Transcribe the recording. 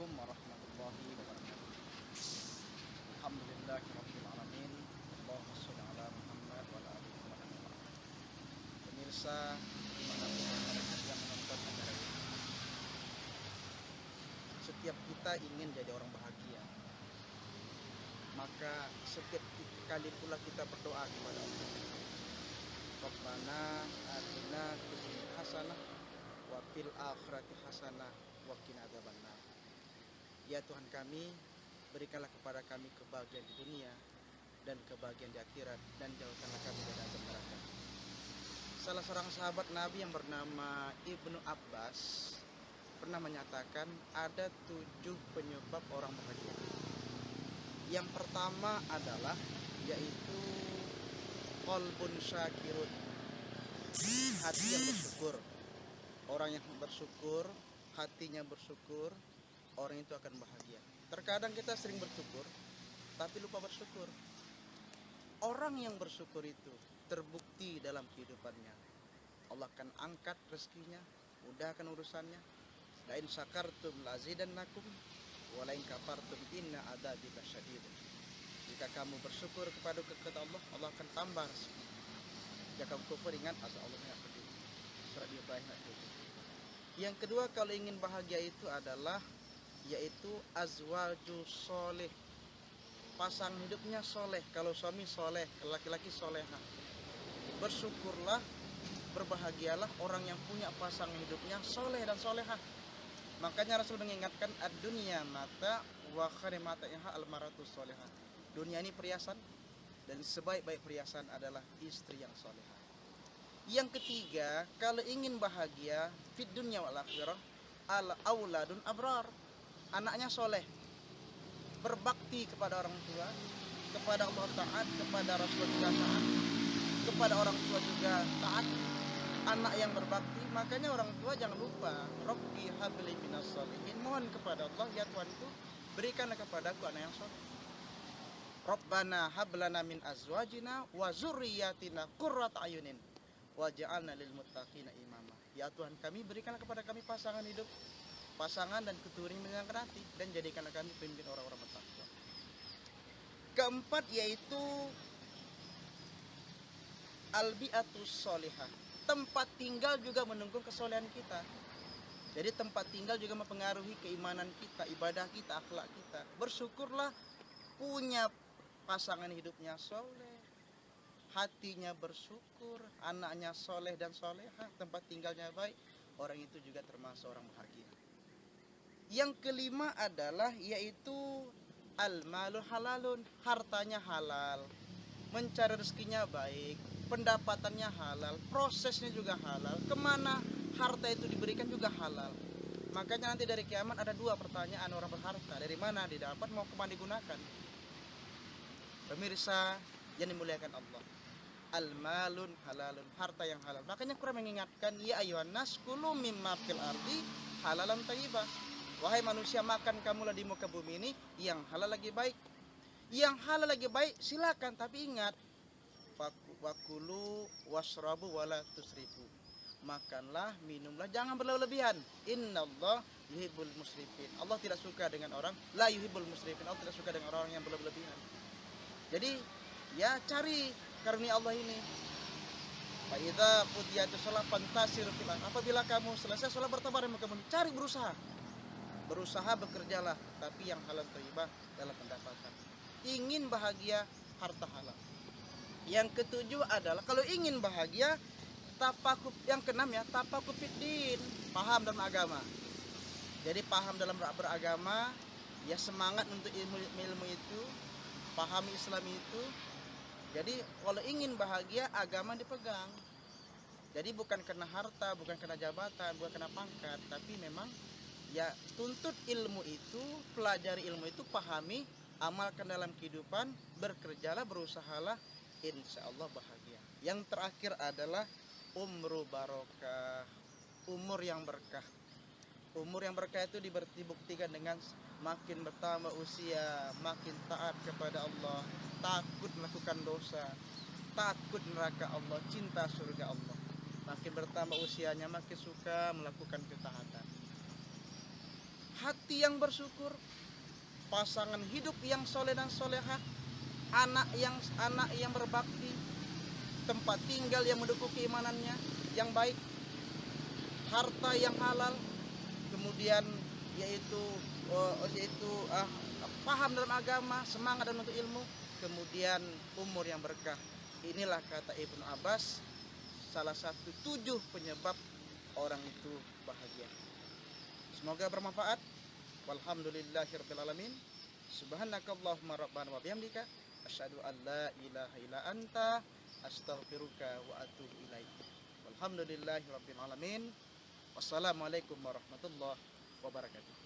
Assalamualaikum warahmatullahi wabarakatuh. Alhamdulillahirabbil alamin. Allahumma shalli ala Muhammad wa ala ali Muhammad. Pemirsa dimanapun berada yang menonton acara ini, setiap kita ingin jadi orang bahagia. Maka setiap kali pula kita berdoa kepada Allah. Rabbana atina fid dunya hasanah wa fil akhirati hasanah wa qina adzabannar. Ya Tuhan kami, berikanlah kepada kami kebahagiaan di dunia dan kebahagiaan di akhirat, dan jauhkanlah kami dari azab neraka. Salah seorang sahabat Nabi yang bernama Ibnu Abbas pernah menyatakan ada 7 penyebab orang bahagia. Yang pertama adalah yaitu qalbun syakirun, hati yang bersyukur. Orang yang bersyukur, hatinya bersyukur, orang itu akan bahagia. Terkadang kita sering bersyukur tapi lupa bersyukur. Orang yang bersyukur itu terbukti dalam kehidupannya. Allah akan angkat rezekinya, mudahkan urusannya. La in syakartum lazidannakum wa la in kafartum inna adzabi lasyadid. Jika kamu bersyukur kepada Allah, Allah akan tambah rezeki. Jika kamu kufur, ingat azab Allah yang pedih. Surat Ibrahim. Yang kedua, kalau ingin bahagia itu adalah yaitu azwaju soleh, pasangan hidupnya soleh. Kalau suami soleh, laki-laki solehah. Bersyukurlah, berbahagialah orang yang punya pasangan hidupnya soleh dan solehah. Makanya Rasul mengingatkan ad-dunya mata wa khairu mataiha al-maratu solehah. Dunia ini perhiasan, dan sebaik-baik perhiasan adalah istri yang solehah. Yang ketiga, kalau ingin bahagia fid dunya wal akhirah, al auladun abrar, anaknya soleh, berbakti kepada orang tua, kepada Allah taat, kepada Rasul juga taat, kepada orang tua juga taat. Anak yang berbakti, makanya orang tua jangan lupa, Rabbi habli minas sholihin, mohon kepada Allah, ya Tuhanku, berikanlah kepadaku anak yang soleh. Rabbana hablana min azwajina wa zurriyatina qurrata ayunin waj'alna lil muttaqina imama. Ya Tuhan kami, berikanlah kepada kami pasangan hidup, pasangan dan keturunan yang menyenangkan hati, dan jadikanlah kami pemimpin orang-orang bertakwa. Keempat yaitu albiatus solihah, tempat tinggal juga mendukung kesolehan kita. Jadi tempat tinggal juga mempengaruhi keimanan kita, ibadah kita, akhlak kita. Bersyukurlah punya pasangan hidupnya soleh, hatinya bersyukur, anaknya soleh dan solehah, tempat tinggalnya baik, orang itu juga termasuk orang bahagia. Yang kelima adalah yaitu al-malu halalun, hartanya halal, mencari rezekinya baik, pendapatannya halal, prosesnya juga halal, kemana harta itu diberikan juga halal. Makanya nanti dari kiamat ada 2 pertanyaan orang berharta, dari mana didapat, mau kemana digunakan. Pemirsa yang dimuliakan Allah, al-malun halalun, harta yang halal. Makanya Quran mengingatkan, ya ayyuhan nas kulu mimma fil ardi halalan thayyibah. Wahai manusia, makan kamulah di muka bumi ini yang halal lagi baik. Yang halal lagi baik silakan, tapi ingat, wakulu wasrabu wala tusrifu. Makanlah, minumlah, jangan berlebihan. Innallah yuhibbul musrifin. Allah tidak suka dengan orang la yuhibbul musrifin. Allah tidak suka dengan orang yang berlebihan. Jadi ya cari karunia Allah ini. Fa idza qudiyatus shalah fantasiru fil ardh. Apabila kamu selesai sholat, bertabar di muka bumi, cari berusaha bekerjalah, tapi yang halal thayyibah dalam pendapatan. Ingin bahagia, harta halal. Yang ketujuh adalah kalau ingin bahagia, tafaqquh. Yang keenam ya, tafaqquh fiddin, paham dalam agama. Jadi paham dalam beragama, ya semangat untuk ilmu itu, pahami Islam itu. Jadi kalau ingin bahagia, agama dipegang. Jadi bukan karena harta, bukan karena jabatan, bukan karena pangkat, tapi memang ya tuntut ilmu itu, pelajari ilmu itu, pahami, amalkan dalam kehidupan, bekerjalah, berusahalah, insya Allah bahagia. Yang terakhir adalah umru barokah, umur yang berkah. Umur yang berkah itu dibuktikan dengan makin bertambah usia, makin taat kepada Allah, takut melakukan dosa, takut neraka Allah, cinta surga Allah. Makin bertambah usianya, makin suka melakukan ketaatan. Hati hati yang bersyukur, pasangan hidup yang soleh dan solehah, anak yang berbakti, tempat tinggal yang mendukung keimanannya yang baik, harta yang halal, kemudian yaitu paham dalam agama, semangat dan untuk ilmu, kemudian umur yang berkah. Inilah kata Ibnu Abbas salah satu 7 penyebab orang itu bahagia. Semoga bermanfaat. Walhamdulillahirabbil alamin. Subhanakallahumma rabbana wa bihamdika asyhadu an la ilaha illa anta astaghfiruka wa atubu ilaik. Walhamdulillahirabbil alamin. Wassalamualaikum warahmatullahi wabarakatuh.